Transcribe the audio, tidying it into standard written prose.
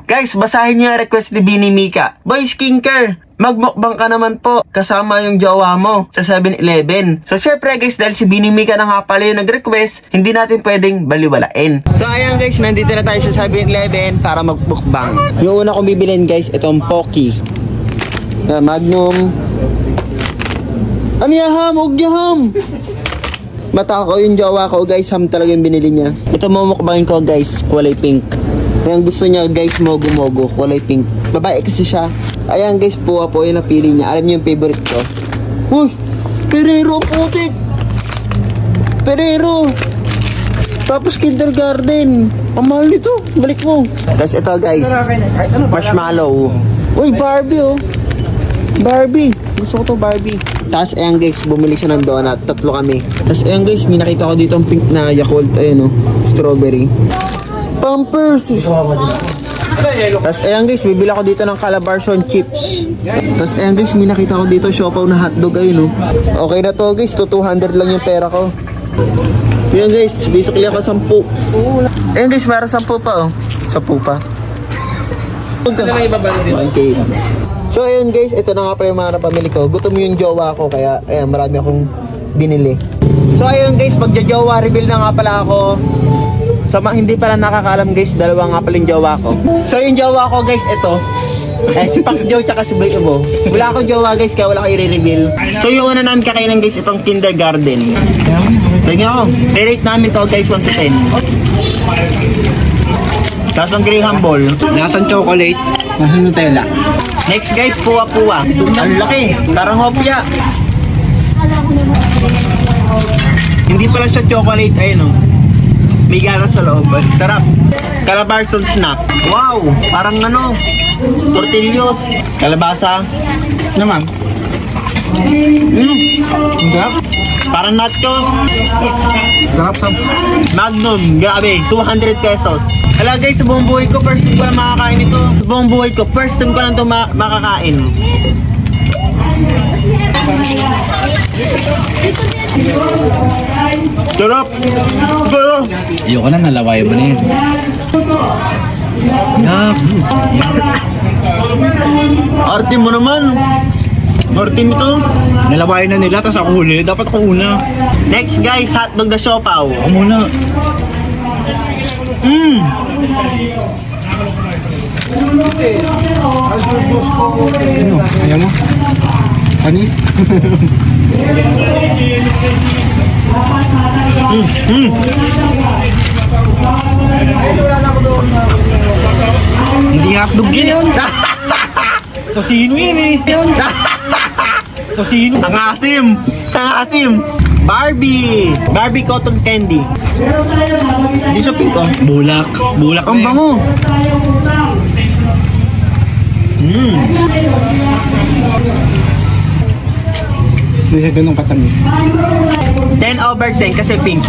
Guys, basahin niyo yung request ni Bini Mika. Boy, skincare, magmukbang ka naman po kasama yung jowa mo sa 7-Eleven. So syempre guys, dahil si Bini Mika na nga pala yung nag-request, hindi natin pwedeng baliwalain. So ayan guys, nandito na tayo sa 7-Eleven para magmukbang. Yung una kong bibilin guys, itong Pocky na Magnum. Ano yaham? Huwag yaham! Mata ko yung jowa ko guys, ham talaga yung binili niya. Ito mumukbangin ko guys, kulay pink. Yung gusto niya guys, mogo-mogo, kulay pink. Babae kasi siya. Ayan guys, puwa po yung napili niya. Alam niyo yung favorite ko. Uy! Ferrero, putik! Ferrero! Tapos kindergarten. Ang mahal nito. Balik mo. Tapos ito guys, marshmallow. Uy, Barbie oh. Barbie. Gusto ko to Barbie. Tapos ayan guys, bumili siya ng donut. 3 kami. Tapos ayan guys, may nakita ko dito ang pink na Yakult. Ayun oh, strawberry. Pampers. Tapos ayan guys, bibili ako dito ng Calabarzon chips. Tapos ayan guys, may nakita ko dito siopaw na hotdog. Ayun oh. Okay na to guys, 200 lang yung pera ko. Ayan guys, basically ako 10. Ayan guys, meron 10 pa oh. 10 pa. Okay. So ayun guys, ito na nga pala yung mga napamili ko. Gutom yung jowa ko, kaya ayan, marami akong binili. So ayun guys, magja-jowa reveal na nga pala ako. Sa hindi pala nakakaalam guys, dalawa nga pala yung jowa ko. So yung jowa ko guys, ito si Pacquiao tsaka si Boy Ubo. Wala akong jowa guys, kaya wala ko i-reveal. So yung una namin kakainan guys, itong kindergarten. Tingnan ko, i-rate namin to guys 1 to 10. Tapos ang Graham Ball. Nasaan chocolate? Nasaan Nutella? Next guys, puwa-puwa. Ang laki, parang hopya. Hindi pala siya chocolate, ayun o. May gatas sa loob. Sarap. Calabarzon snack. Wow, parang ano, tortillos. Kalabasa. Naman. Sarap. Parang nachos. Sarap. Magnum, grabe, 200 pesos. Hala guys, sa buong buhay ko, first time ko lang makakain ito. Sa buong buhay ko, first time ko lang ito makakain. Sarap! Sarap! Ayoko na, nalaway mo na yun. Arte mo naman. Arte nito. Nalaway na nila, tapos ako huli. Dapat ako una. Next guys, hotdog na siopaw. Ako muna. Ano? Ayaw mo? Panis? Hindi hotdog yun. Tosino yun eh. Tosino. Ang asim. Ang asim. Barbie cotton candy. Hindi siya pink oh. Bulak Ang bango. Hindi siya ganun katamis. 10/10 kasi pink.